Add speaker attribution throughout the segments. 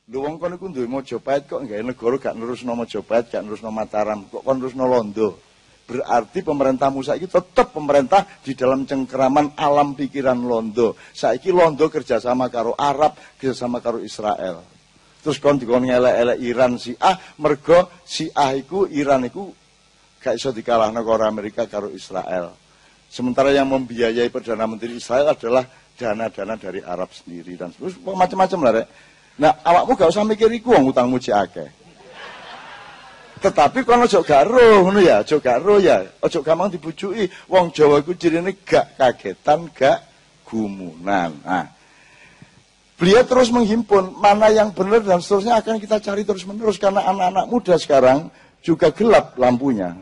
Speaker 1: Lho wong kon iku duwe Mojopahit kok nggawe negara gak nerusno Mojopahit, gak nerusno Mataram, kok kon nerusno Londo. Berarti pemerintahmu saiki tetap pemerintah di dalam cengkeraman alam pikiran Londo. Saiki Londo kerjasama karo Arab, kerjasama karo Israel. Terus kon dikon ngelek-elek Iran Syiah, mergo Syiah iku Iran iku gak iso dikalahno karo Amerika karo Israel. Sementara yang membiayai Perdana Menteri Israel adalah dana-dana dari Arab sendiri dan terus macam-macam lah, Rek. Nah, awakmu gak usah mikir iku wong utangmu cek akeh. Tetapi kono ojo gak roh ngono ya, ojo gak roh ya, ojo gampang dibujuki. Wong Jawa iku cirine gak kagetan, gak gumunan. Nah, beliau terus menghimpun mana yang benar dan seterusnya akan kita cari terus-menerus karena anak-anak muda sekarang juga gelap lampunya.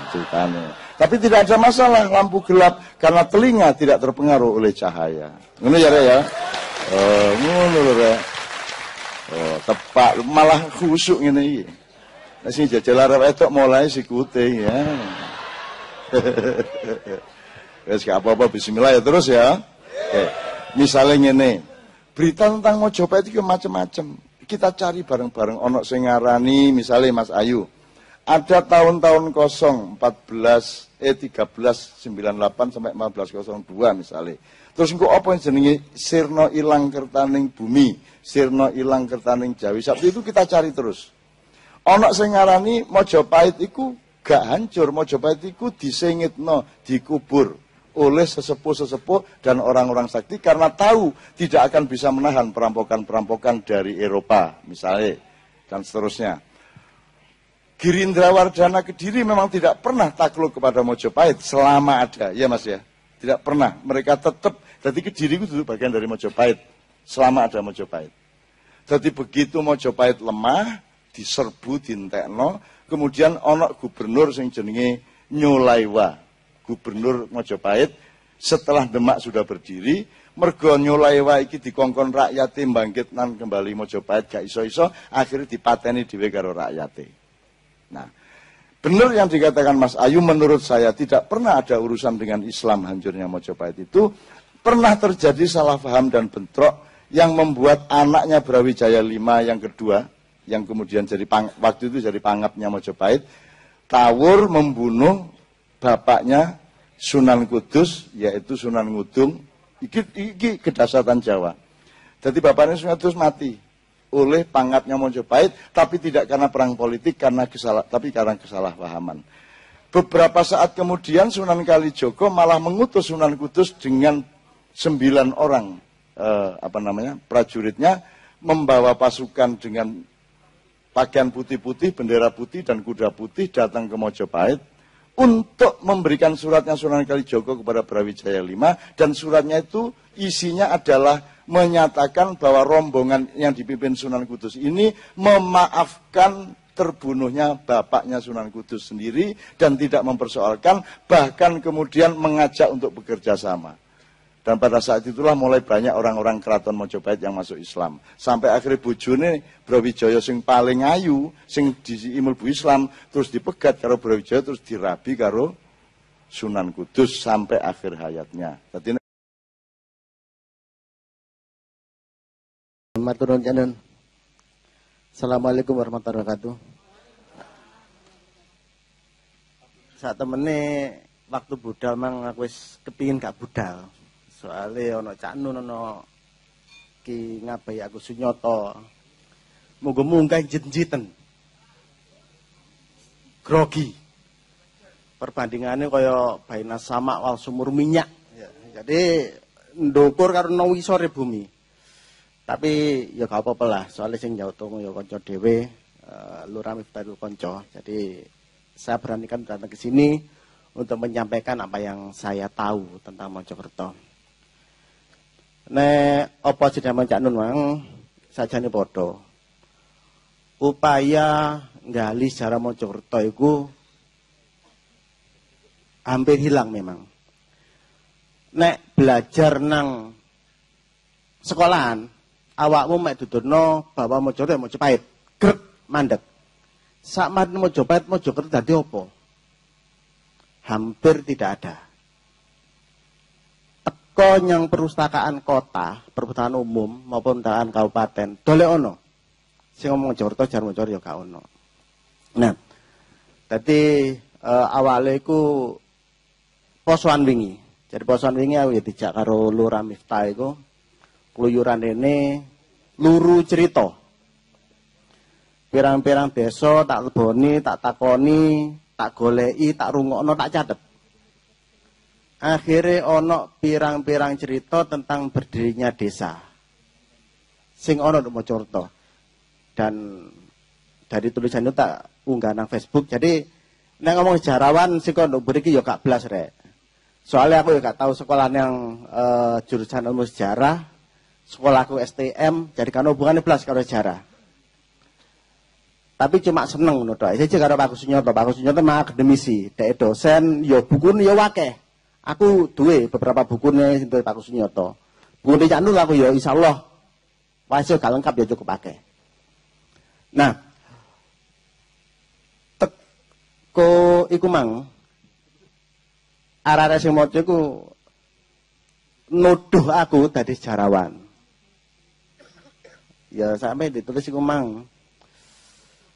Speaker 1: Ceritanya. Tapi tidak ada masalah lampu gelap karena telinga tidak terpengaruh oleh cahaya. Ngono ya, Rek ya. Oh, ngono lho, Rek. Oh, tepak malah khusuk ngene iki. Nek sing jajal arep etok mulai sikute ya. Wes gak apa-apa, bismillah ya terus ya. Oke. Misalnya ngene. Berita tentang Mojopahit itu macam-macam. Kita cari bareng-bareng. Ono sing ngarani misalnya Mas Ayu. Ada tahun-tahun 1398 sampai 1402 misalnya. Terus engko apa yang jenenge sirna ilang kertaning bumi, sirna ilang kertaning Jawi. Sabtu itu kita cari terus. Ana sing ngarani Mojopahit iku gak hancur, Mojopahit iku disengitno, dikubur oleh sesepuh-sesepuh dan orang-orang sakti karena tahu tidak akan bisa menahan perampokan-perampokan dari Eropa misalnya dan seterusnya. Girindrawardhana Kediri memang tidak pernah takluk kepada Mojopahit selama ada, ya Mas ya. Tidak pernah, mereka tetap, jadi Kediri itu duduk bagian dari Mojopahit selama ada Mojopahit. Jadi begitu Mojopahit lemah, diserbu, dintekno, kemudian ono gubernur sing jenenge Nyolaiwa, gubernur Mojopahit setelah Demak sudah berdiri, mergo Nyolaiwa iki dikongkon rakyate mbangkitnan kembali Mojopahit gak iso-iso, akhirnya dipateni dhewe karo rakyate. Nah, benar yang dikatakan Mas Ayu, menurut saya tidak pernah ada urusan dengan Islam hancurnya Mojopahit itu. Pernah terjadi salah paham dan bentrok yang membuat anaknya Brawijaya V yang kedua, yang kemudian jadi waktu itu jadi pangapnya Mojopahit, tawur membunuh bapaknya Sunan Kudus, yaitu Sunan Ngudung. Iki kedasatan Jawa. Jadi bapaknya Sunan Kudus mati oleh pangapnya Mojopahit, tapi tidak karena perang politik, tapi karena kesalahpahaman. Beberapa saat kemudian Sunan Kalijogo malah mengutus Sunan Kudus dengan 9 orang prajuritnya, membawa pasukan dengan pakaian putih-putih, bendera putih dan kuda putih datang ke Mojopahit untuk memberikan suratnya Sunan Kalijogo kepada Brawijaya V, dan suratnya itu isinya adalah menyatakan bahwa rombongan yang dipimpin Sunan Kudus ini memaafkan terbunuhnya bapaknya Sunan Kudus sendiri dan tidak mempersoalkan, bahkan kemudian mengajak untuk bekerja sama. Dan pada saat itulah mulai banyak orang-orang keraton Mojopahit yang masuk Islam. Sampai akhirnya bojone Brawijaya sing paling ayu, sing diimulbu Islam, terus dipegat karo Brawijaya, terus dirabi karo Sunan Kudus sampai akhir hayatnya. Jadi
Speaker 2: Maturun janan. Assalamualaikum warahmatullahi wabarakatuh. Saat temene waktu budal mang aku wis kepingin gak budal. Soale ana Cak Nun, ana Ki Ngabai aku Sunyoto. Muga-muga jenjiten. Grogi. Perbandingannya kaya baina sama wal sumur minyak. Ya, jadi ndukur karo nawisore bumi. Tapi ya gak apa-apa lah, soalnya sing jauh ya konco dhewe, Lurah Miftahul Konco. Jadi saya beranikan datang ke sini untuk menyampaikan apa yang saya tahu tentang Mojokerto. Nek apa jenenge Cak Nun mang sajane padha. Upaya nggali sejarah Mojokerto iku hampir hilang memang. Nek belajar nang sekolahan, awakmu mek dudono bahwa Mojopahit grek mandek. Sak mari Mojokerto dadi apa? Hampir tidak ada. Teko yang perpustakaan kota, perpustakaan umum maupun perpustakaan kabupaten, dole ono Sing ngomong Mojokerto jar Mojokerto ya gak ono. Nah, dadi awale iku posoan wingi. Jadi posoan wingi aku ya dijak karo Lurah Miftah iku keluyuran ini luru cerita. Pirang-pirang desa tak leboni, tak takoni, tak goleki, tak rungokno, tak catet. Akhirnya ono pirang-pirang cerita tentang berdirinya desa. Sing ono di Mojokerto. Dan dari tulisan itu tak unggah nang Facebook. Jadi nek ngomong sejarawan sing kono mriki ya gak blas rek. Soalnya aku ya gak tahu sekolah yang jurusan ilmu sejarah, sekolahku STM, jadi kan hubungannya blas karo sejarah. Tapi cuma seneng ngono tok. Iki karo Pak Sunyoto. Pak Sunyoto mah akademisi, dhek dosen, ya bukune ya akeh. Aku duwe beberapa bukune sing Pak Sunyoto. Bukune Cak Nur aku ya insyaallah wis gak lengkap ya cukup akeh. Nah, teko iku mang arek-arek sing maca iku nuduh aku dadi sejarawan. Ya sampai ditulis iku mang.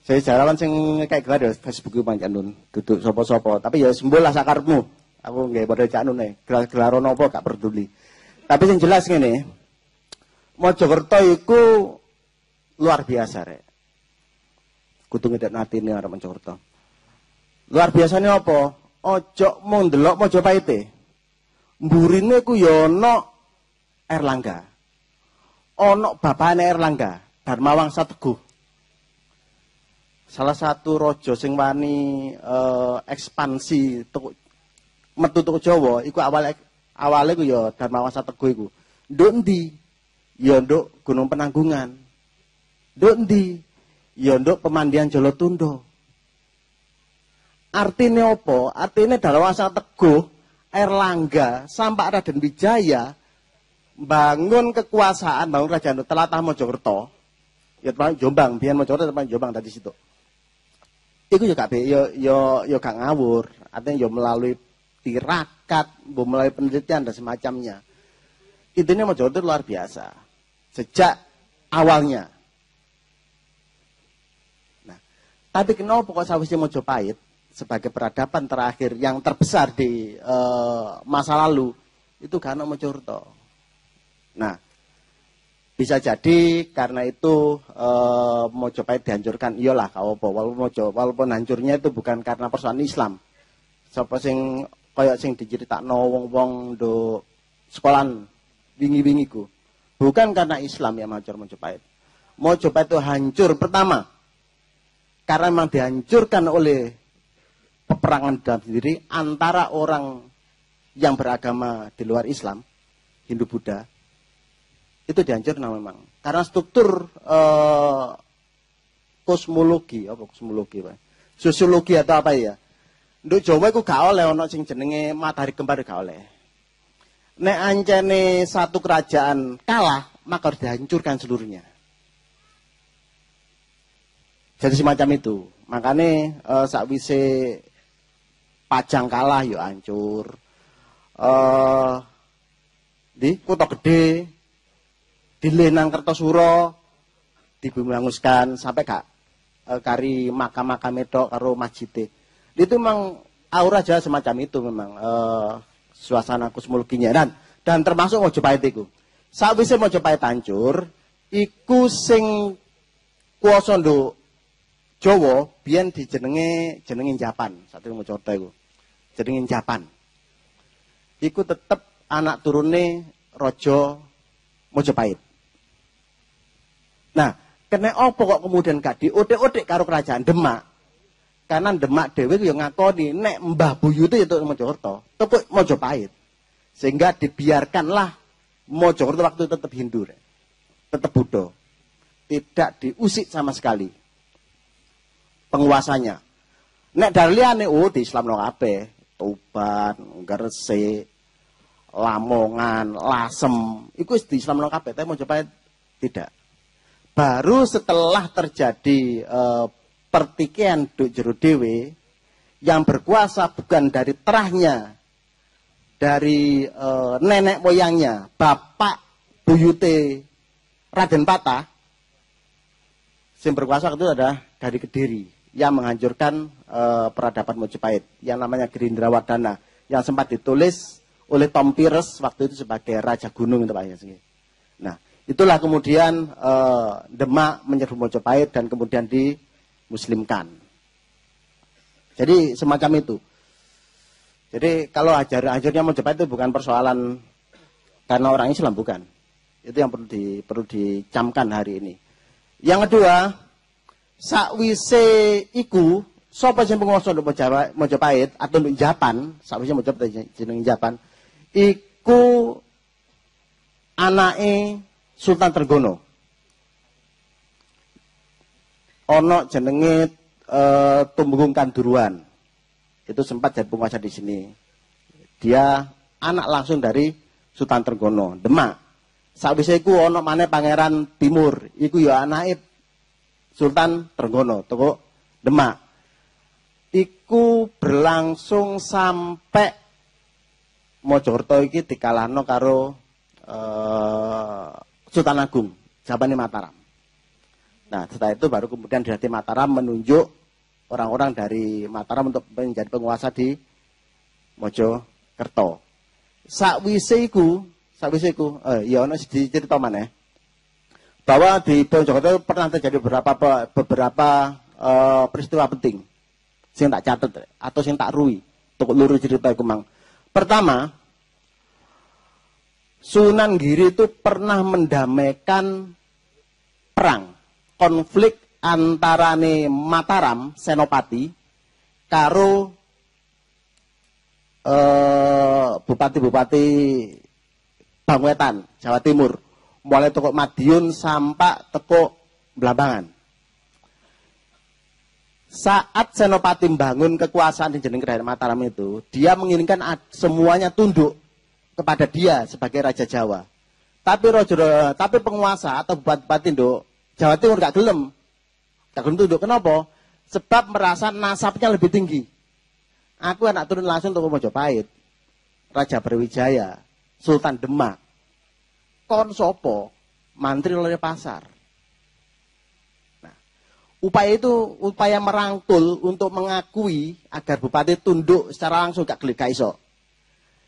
Speaker 2: Saya sejarawan sing kayak gelar ya Facebook iku Cak Nun, duduk sapa-sapa, tapi ya sembul lah sakarepmu. Aku nggih padha Cak Nun gelar ono apa gak peduli. Tapi sing jelas ngene, Mojokerto iku luar biasa rek. Kudu ngedek atine arep Mojokerto. Luar biasane apa? Ojo mung ndelok Mojopahite. Mburine ku ya ana Erlangga. Ana bapakane Erlangga, Darmawangsa Teguh. Salah satu raja sing wani ekspansi metu teko Jawa iku awale ku ya Darmawangsa Teguh iku. Nduk endi? Ya nduk Gunung Penanggungan. Nduk endi? Ya nduk Pemandian Jolotundo. Artinya apa? Artinya Darmawangsa Teguh, Erlangga, sampai Raden Wijaya bangun kekuasaan, bangun kerajaan Telatah Mojokerto. Ya teman Jombang, biyen Mojokerto teman Jombang tadi situ. Iku juga yo gak ngawur, artinya yo melalui tirakat, melalui penelitian dan semacamnya. Intinya Mojokerto luar biasa. Sejak awalnya. Nah, tapi kenapa kok sawise Mojopahit sebagai peradaban terakhir yang terbesar di masa lalu itu karena Mojokerto. Nah, bisa jadi karena itu Mojopahit dihancurkan. Iyalah kau apa walaupun hancurnya itu bukan karena persoalan Islam. Sapa sing kaya sing diceritakno wong-wong do sekolahan wingi-wingi ku. Bukan karena Islam yang hancur Mojopahit. Mojopahit itu hancur pertama karena memang dihancurkan oleh peperangan dalam sendiri antara orang yang beragama di luar Islam, Hindu Buddha, itu dihancurkan memang. Karena struktur kosmologi, Pak? Sosiologi atau apa ya? Nduk Jawa iku gak oleh ana sing jenenge matahari kembar gak oleh. Nek ancene satu kerajaan kalah, maka harus dihancurkan seluruhnya. Jadi semacam itu. Makanya sakwise Pajang kalah yo hancur. Di Kota Gede, di Lenang Kertosuro dibunganguskan sampai gak kari makam-makam itu karo masjid. Itu memang aura Jawa semacam itu memang suasana kosmologinya dan termasuk Mojopahit iku. Sakwise Mojopahit hancur, iku sing kuwasa nduk Jawa biyen dijenenge Japan, satu Mojokerto iku. Jenenge Japan. Iku tetep anak turune Raja Mojopahit. Nah, kena apa kok kemudian gak diotek-otek karo kerajaan Demak? Karena Demak dhewe yo ngakoni nek mbah buyute itu Mojokerto, tetep Mojopahit. Sehingga dibiarkanlah Mojokerto waktu tetap Hindu, tetap Buddha. Tidak diusik sama sekali penguasanya. Nek darliane di Islam no kabeh. Tuban, Gresik, Lamongan, Lasem, itu di Islam kabeh, tapi Mojopahit tidak. Baru setelah terjadi pertikaian jero dewe yang berkuasa bukan dari terahnya, dari nenek moyangnya, bapak buyute Raden Patah, Sing berkuasa itu ada dari Kediri yang menghancurkan peradaban Mojopahit yang namanya Gerindrawardana yang sempat ditulis oleh Tom Pires waktu itu sebagai Raja Gunung itu Pak ya. Nah, itulah kemudian Demak menyerbu Mojopahit dan kemudian dimuslimkan. Jadi semacam itu. Jadi kalau hancurnya Mojopahit itu bukan persoalan karena orang Islam, bukan. Itu yang perlu dicamkan hari ini. Yang kedua, sakwise iku sapa sing penguasa untuk Mojopahit atau untuk Japan, sakwise Mojopahit jeneng Japan, iku anake Sultan Trenggono. Ono jenenge Tumenggung Kanduruan. Itu sempat jadi penguasa di sini. Dia anak langsung dari Sultan Trenggono, Demak. Sakwise iku ana maneh Pangeran Timur, iku ya anake Sultan Trenggono, toko Demak. Iku berlangsung sampai Mojokerto iki dikalahno karo Sultan Agung, jabane Mataram. Nah, setelah itu baru kemudian Dinasti Mataram menunjuk orang-orang dari Mataram untuk menjadi penguasa di Mojokerto. Sakwise iku ya ono cerita maneh bahwa di Mojokerto pernah terjadi beberapa peristiwa penting sing tak catet atau sing tak ruwi untuk luru cerita iku mang. Pertama, Sunan Giri itu pernah mendamaikan perang konflik antarane Mataram Senopati karo bupati-bupati Bangwetan, Jawa Timur, mulai toko Madiun sampai toko Blambangan. Saat Senopati membangun kekuasaan di jeneng Kerajaan Mataram itu, dia menginginkan semuanya tunduk kepada dia sebagai Raja Jawa. Tapi penguasa atau bupati Jawa Timur gak gelem tunduk. Kenapa? Sebab merasa nasabnya lebih tinggi. Aku anak turun langsung untuk Mojopahit, Raja Brawijaya, Sultan Demak, kon sopo, mantri oleh pasar. Nah, upaya merangkul untuk mengakui agar bupati tunduk secara langsung gak iso.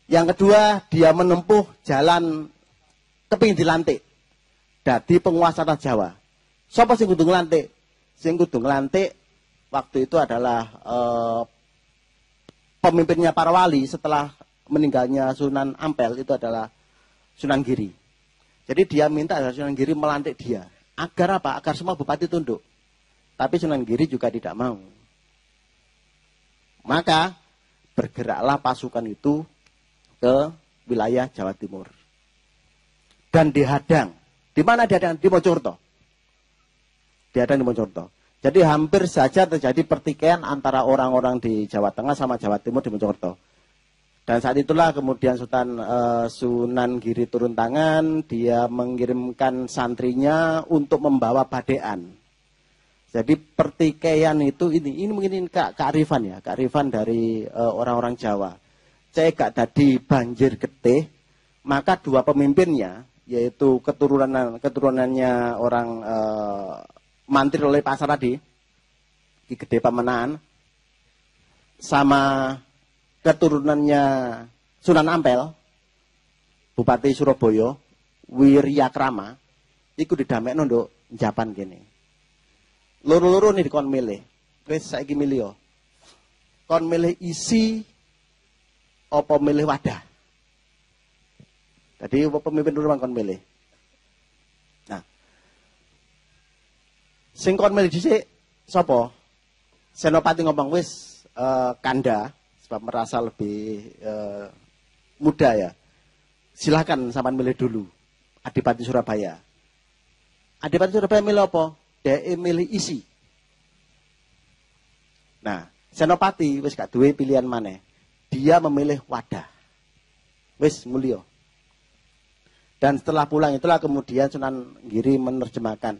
Speaker 2: Yang kedua, dia menempuh jalan kepingin dilantik. Dadi penguasa tanah Jawa. Sopo sing kudu nglantik? Sing kudu nglantik waktu itu adalah pemimpinnya para wali setelah meninggalnya Sunan Ampel itu adalah Sunan Giri. Jadi dia minta Sunan Giri melantik dia. Agar apa? Agar semua bupati tunduk. Tapi Sunan Giri juga tidak mau. Maka bergeraklah pasukan itu ke wilayah Jawa Timur. Dan dihadang. Di mana dihadang? Di Mojokerto. Dihadang di Mojokerto. Jadi hampir saja terjadi pertikaian antara orang-orang di Jawa Tengah sama Jawa Timur di Mojokerto. Dan saat itulah kemudian Sunan Giri turun tangan, dia mengirimkan santrinya untuk membawa badean. Jadi pertikaian itu ini mungkin kearifan ya, kearifan dari orang-orang Jawa. Cek tadi banjir getih, maka dua pemimpinnya yaitu keturunannya orang Mantri oleh Pasar tadi di Gede Pamenaan sama keturunannya Sunan Ampel Bupati Surabaya Wiryakrama iku didamekno nduk Japan kene. Loro-loro nih dikon milih. Wis saiki milih yo. Kon milih isi apa milih wadah. Jadi pemimpin dulu kon milih. Sing kon milih dhisik sapa? Senopati ngomong wis Kanda sebab merasa lebih muda ya. Silakan sampean milih dulu. Adipati Surabaya. Adipati Surabaya milih apa? Dia milih isi. Nah, Senopati wis gak duwe pilihan maneh. Dia memilih wadah. Wis mulya. Dan setelah pulang itulah kemudian Sunan Giri menerjemahkan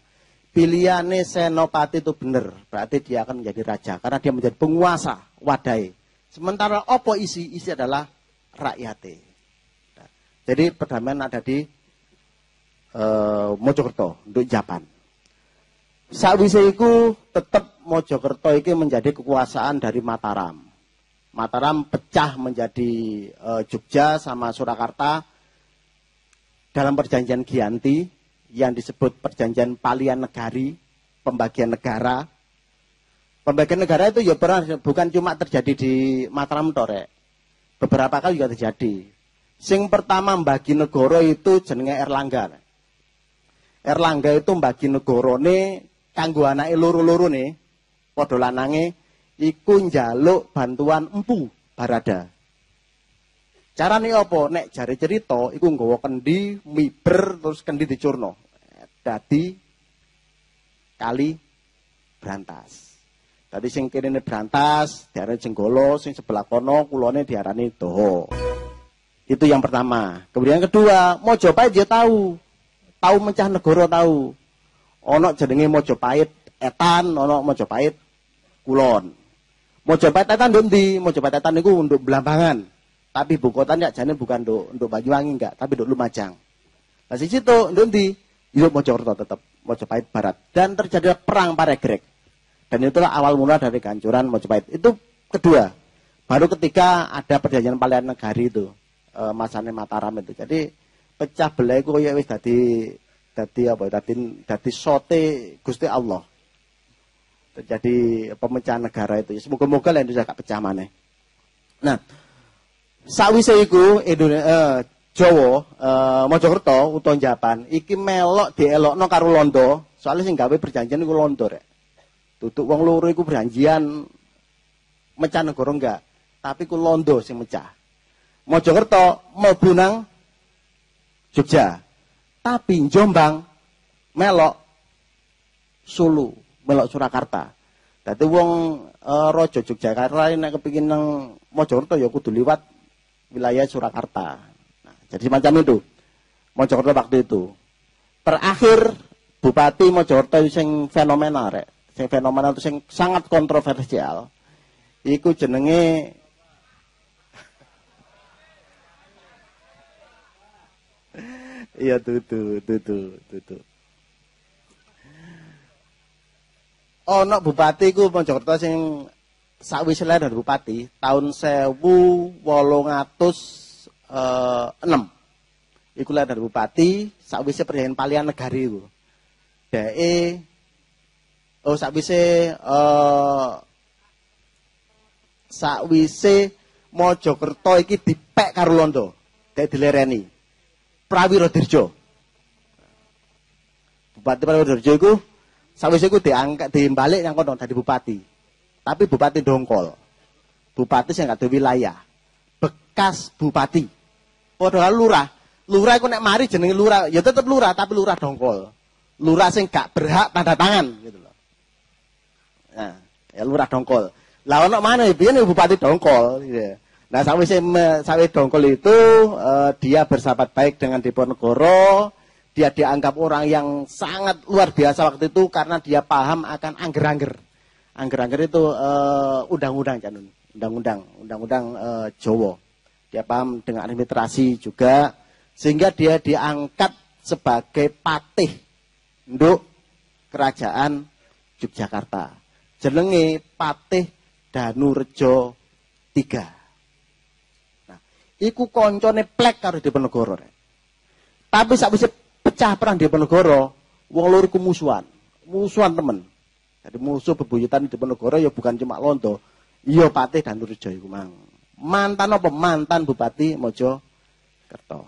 Speaker 2: pilihannya Senopati itu benar, berarti dia akan menjadi raja karena dia menjadi penguasa wadai. Sementara opo isi adalah rakyate. Nah, jadi perdamaian ada di Mojokerto untuk Japan. Sakwise iku tetep Mojokerto iki menjadi kekuasaan dari Mataram. Mataram pecah menjadi Jogja sama Surakarta dalam perjanjian Giyanti yang disebut perjanjian Palian Negari, pembagian negara. Pembagian negara itu ya pernah bukan cuma terjadi di Mataram torek. Beberapa kali juga terjadi. Sing pertama mbagi negara itu jenenge Erlangga. Erlangga itu mbagi negarane kanggo anake loro-loro ne, padha lanange iku njaluk bantuan Empu Barada. Carane apa? Nek jare cerita iku nggawa kendi, miber terus kendi dicurno. Dadi kali Brantas. Dadi sing kirene Brantas diarani Jenggala, sing sebelah kono kulone diarani Daha. Itu yang pertama. Kemudian yang kedua, Mojopahit dia tahu mecah negara tahu. Ono jenenge Mojopahit Etan, ono Mojopahit Kulon. Mojopahit Etan nduk ndi? Mojopahit Etan niku nduk Blambangan. Tapi ibu kotanya jane bukan nduk Banyuwangi enggak, tapi nduk Lumajang. Lah siji to nduk ndi? Nduk Mojokerto tetep, Mojopahit Barat. Dan terjadi perang Paregreg. Dan itulah awal mula dari kehancuran Mojopahit. Itu kedua. Baru ketika ada perjanjian Palian Negari itu, masane Mataram itu. Jadi pecah belah iku koyo wis dadi sote Gusti Allah. Terjadi pemecahan negara itu. Semoga-moga lah Indonesia gak pecah maneh. Nah, sawise iku Jawa, Mojokerto utawa Japan iki melok dielokno karo Londo, soalnya sing gawe perjanjian iku Londo rek. Duduk wong loro iku perjanjian mecah negara enggak, tapi ku Londo sing mecah. Mojokerto mlebu nang Jogja. Tapi Jombang melok Sulu, melok Surakarta. Dadi wong raja Yogyakarta nek kepengin nang Mojokerto ya kudu liwat wilayah Surakarta. Nah, jadi semacam itu. Mojokerto waktu itu. Terakhir Bupati Mojokerto sing fenomenal rek. Sing fenomenal itu sing sangat kontroversial. Iku jenenge iya tutu. Ono bupati ku Mojokerto sing sakwise lair dari bupati tahun 1806. Iku lair dari bupati sakwise perjanjian Palian Negari iku. Sakwise Mojokerto iki dipek karo Londo, dek dilereni. Prawiro Dirjo. Bupati Prawiro Dirjo iku sawise iku diangkat dibalik nang kono dadi bupati. Tapi bupati dongkol. Bupati sing gak ada wilayah. Bekas bupati. Padahal lurah. Lurah iku nek mari jenenge lurah, ya tetep lurah tapi lurah dongkol. Lurah sing gak berhak tanda tangan gitu loh. Nah, ya lurah dongkol. Lah ono maneh biyen bupati dongkol gitu. Nah, sawise dongkol itu dia bersahabat baik dengan Diponegoro. Dia dianggap orang yang sangat luar biasa waktu itu karena dia paham akan angger-angger. Angger-angger itu undang-undang Janun, undang-undang Jawa. Dia paham dengan administrasi juga sehingga dia diangkat sebagai patih nduk kerajaan Yogyakarta. Jenenge Patih Danurejo III. Iku koncone plek karo Diponegoro. Tapi sakwise pecah perang Diponegoro, wong loro iku musuhan temen. Jadi musuh bebuyutan Diponegoro ya bukan cuma Londo, ya Patih Danurejo iku mang. Mantan apa? Mantan Bupati Mojokerto.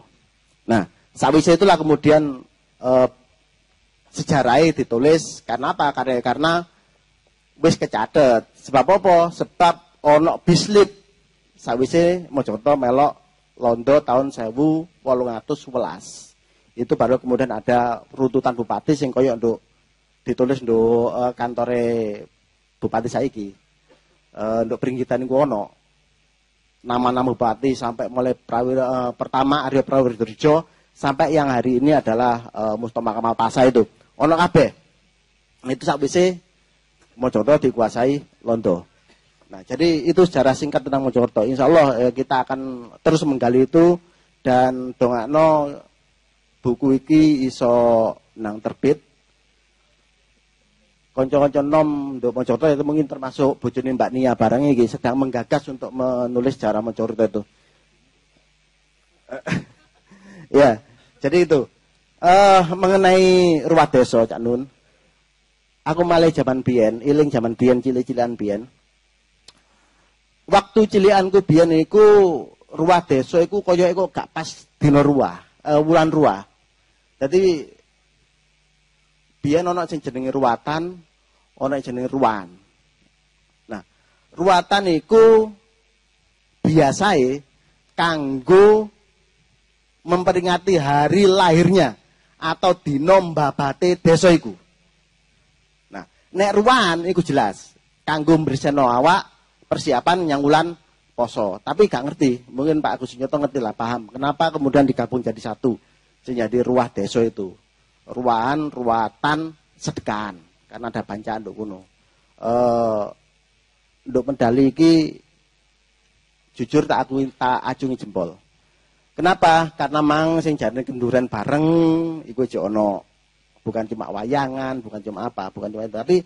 Speaker 2: Nah, sakwise itulah kemudian sejarahnya ditulis karena apa? Karena wis kecatet. Sebab apa? Sebab ono bislip sawise Mojokerto melok Londo tahun 1811. Itu baru kemudian ada runtutan bupati sing koyo nduk ditulis nduk kantore bupati saiki. Nduk Pringgitan iku ono nama-nama bupati sampai mulai pertama Aryo Prawiro Dirjo sampai yang hari ini adalah Mustafa Kamal Pasha itu. Ono kabeh. Itu sawise Mojokerto dikuasai Londo. Nah, jadi itu sejarah singkat tentang Mojokerto. Insya Allah kita akan terus menggali itu dan dongakno buku iki iso nang terbit Konco-konco nom nduk Mojokerto itu mungkin termasuk bojone Mbak Nia barangnya iki sedang menggagas untuk menulis sejarah Mojokerto itu. Ya, jadi itu. Mengenai ruwah desa Cak Nun. Aku malih zaman biyen, iling zaman biyen cilik-cilikan biyen. Waktu cilikanku biyen iku ruwah desa iku kaya iku gak pas dina ruwah, wulan ruwah. Dadi biyen ana sing jenenge ruwatan, ana sing jenenge ruwan. Nah, ruwatan iku biasae kanggo memperingati hari lahirnya atau dina mbabate desa iku. Nah, nek ruwan iku jelas kanggo mbreseno awak persiapan nyanggulan poso. Tapi gak ngerti, mungkin Pak Agus Nyoto ngerti lah, paham. Kenapa kemudian digabung jadi satu. Jadi ruwah desa itu. Ruwahan, ruwatan, sedekahan. Karena ada bancaan nduk kuno. Nduk medali iki jujur tak acungi jempol. Kenapa? Karena mang sing jarene kenduran bareng iku aja ono. Bukan cuma wayangan, bukan cuma apa, bukan cuma itu, tapi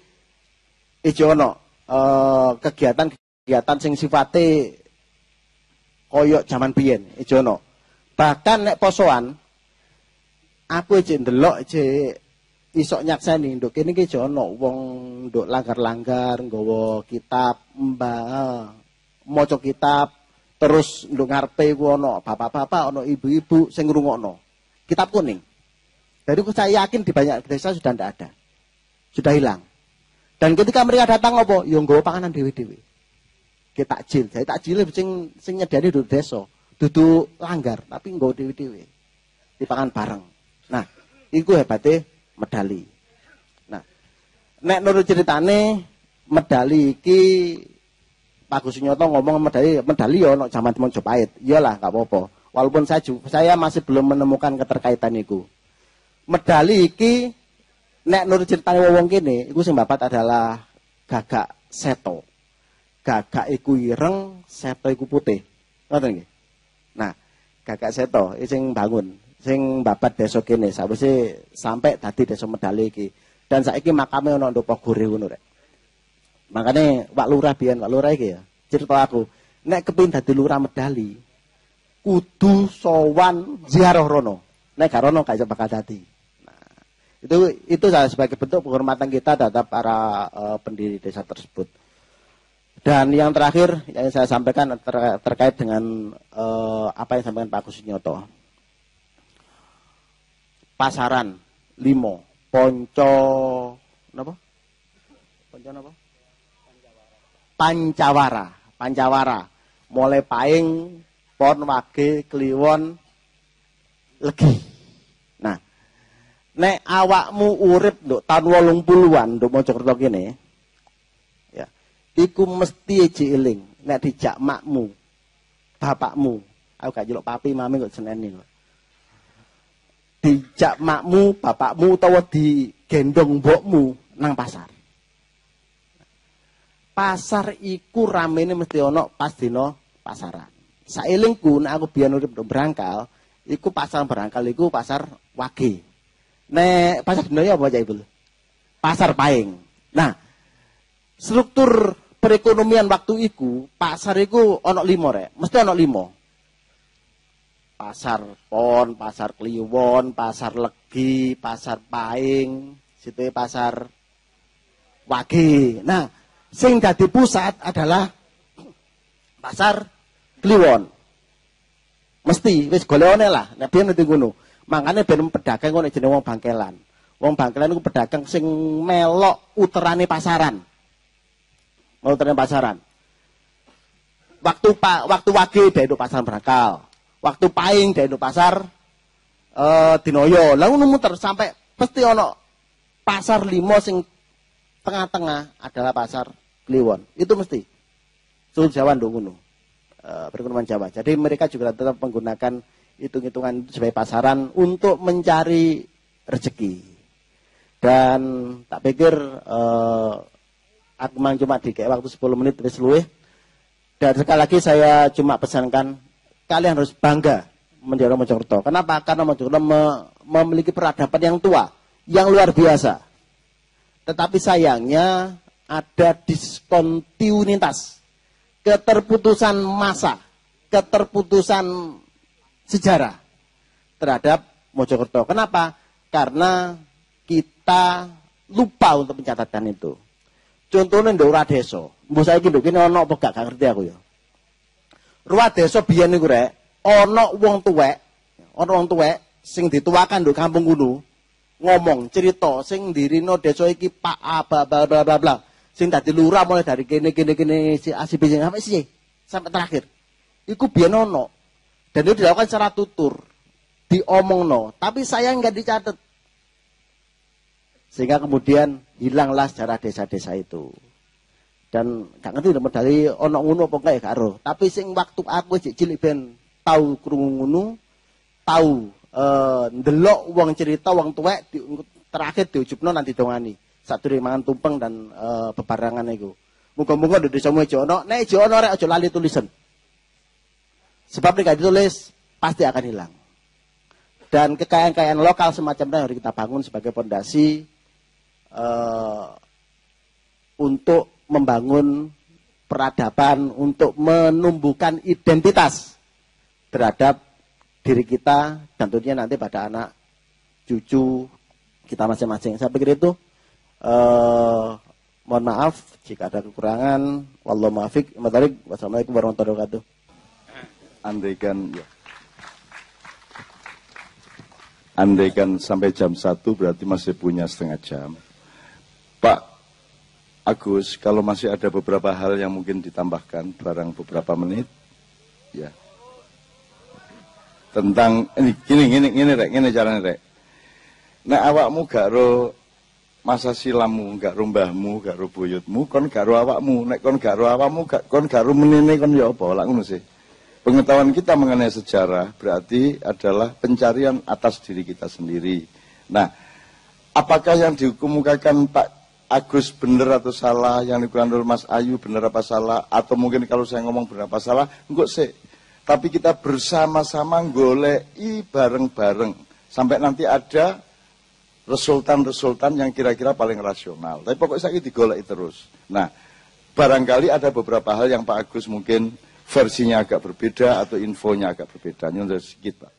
Speaker 2: aja ono kegiatan sing sifate koyok zaman biyen aja ono. Bahkan nek posoan aku aja ndelok aja iso nyakseni nduk kene iki aja ono wong nduk langgar-langgar nggawa kitab maca kitab terus nduk ngarepe ku ono bapak-bapak ono ibu-ibu sing ngrungokno kitab kuning. Jadi saya yakin di banyak desa sudah tidak ada. Sudah hilang. Dan ketika mereka datang apa? Ya nggawa panganan dhewe-dhewe. Ki takjil, jadi takjile sing nyediani dudu desa, dudu langgar, tapi nggawa dhewe-dhewe. Dipangan bareng. Nah, iku hebate medali. Nah, nek nurut ceritane medali iki Pak Gus Nyoto ngomong medali ya ono zaman Mojopahit. Iyalah, enggak apa-apa. Walaupun saya masih belum menemukan keterkaitan iku. Medali iki nek nurut ceritane wong kene, iku sing babat adalah gagak seto. Gagak iku ireng, seto iku putih. Ngoten nggih. Nah, gagak seto sing bangun, sing babat desa kene sawise sampai dadi desa medali iki. Dan saiki makame ana nduk Pogore ngono rek. Makane Pak Lurah biyen, Pak Lurah iki ya, cerita aku, nek kepin dadi lurah medali, kudu sowan ziarah rono. Nek gak rono gak iso bakal dadi. Nah, itu sebagai bentuk penghormatan kita terhadap para pendiri desa tersebut. Dan yang terakhir yang saya sampaikan terkait dengan apa yang disampaikan Pak Agus Nyoto. Pasaran, limo, ponco, napa? Ponco napa? Pancawara. Mulai paing, pon, wage, kliwon, legi. Nah, nek awakmu urip nduk tahun 80-an nduk Mojokerto kene, ya, iku mesti eling nek dijak makmu, bapakmu, aku gak jeluk papi mami kok seneni kok. Dijak makmu, bapakmu utawa digendong mbokmu nang pasar. Pasar iku ramene mesti ana pas dina pasaran. Saelingku nek aku biyen urip nduk Brangkal, iku pasar Brangkal iku pasar wage. Nek pasar dina apa Cak Ibul? Pasar paing. Nah, struktur perekonomian waktu iku, pasar iku ana 5 rek, mesti ana 5. Pasar pon, pasar kliwon, pasar legi, pasar paing, situ pasar wage. Nah, sing dadi pusat adalah pasar kliwon. Mesti wis golekane lah, nek biyen ngerti ngono. Makane ben pedagang kok jenenge wong bangkelan. Wong bangkelan iku pedagang sing melok uterane pasaran. Uterane pasaran. Waktu wage ndek pasar Brangkal. Waktu paing ndek pasar Dinoyo. Lah ngono muter sampai pasti ana pasar 5 sing tengah-tengah adalah pasar kliwon. Itu mesti. Sul Jawa nduk ngono. Perekonomian Jawa. Jadi mereka juga tetap menggunakan hitung-hitungan sebagai pasaran untuk mencari rezeki. Dan tak pikir aku cuma dikek waktu 10 menit wis luwih. Dan sekali lagi saya cuma pesankan kalian harus bangga menjadi orang Mojokerto. Kenapa? Karena Mojokerto memiliki peradaban yang tua, yang luar biasa. Tetapi sayangnya ada diskontinuitas, keterputusan masa, keterputusan sejarah terhadap Mojokerto. Kenapa? Karena kita lupa untuk mencatatkan itu. Contohnya di Ruwa Desa. Mbok saiki nduk kene ana apa gak ngerti aku ya. Ruwa Desa biyen niku rek, ana wong tuwek sing dituakan nduk kampung kuno ngomong cerita sing dirino desa iki Pak A bla bla bla bla bla. Sing dadi lurah mulai dari kene si ACB sampai sih sampai terakhir. Iku biyen ana. Dan itu dilakukan secara tutur. Diomongno, tapi saya nggak dicatat. Sehingga kemudian hilanglah sejarah desa-desa itu. Dan gak ngerti dari ono ngono apa enggak ya karo. Tapi sing waktu aku cilik ben tahu krungu ngono, tahu ndelok wong cerita wong tuwek terakhir diujubno nanti dongani. Sadurunge mangan tumpeng dan bebarengan iku. Muga-muga di desamu aja ono, nek aja ono rek aja lali tulisan. Sebab nek ditulis pasti akan hilang. Dan kekayaan-kekayaan lokal semacam itu harus kita bangun sebagai fondasi untuk membangun peradaban, untuk menumbuhkan identitas terhadap diri kita dan tentunya nanti pada anak cucu kita masing-masing. Saya pikir itu mohon maaf jika ada kekurangan. Wallahu muwaffiq. Wassalamualaikum warahmatullahi wabarakatuh.
Speaker 1: Andaikan sampai jam 1 berarti masih punya setengah jam. Pak Agus, kalau masih ada beberapa hal yang mungkin ditambahkan barang beberapa menit, ya. Tentang gini caranya rek. Nek awakmu gak ro masa silammu, gak ro mbahmu, gak ro buyutmu, kon gak ro awakmu. Nek kon gak ro awakmu, kon gak ro menene kon ya apa? Lah ngono sih. Pengetahuan kita mengenai sejarah berarti adalah pencarian atas diri kita sendiri. Nah, apakah yang dikemukakan Pak Agus benar atau salah, yang dikemukakan oleh Mas Ayu benar apa salah, atau mungkin kalau saya ngomong benar apa salah, enggak sih. Tapi kita bersama-sama goleki bareng-bareng sampai nanti ada resultan-resultan yang kira-kira paling rasional. Tapi pokoknya saya digoleki terus. Nah, barangkali ada beberapa hal yang Pak Agus mungkin versinya agak berbeda atau infonya agak berbeda. Ini sedikit Pak.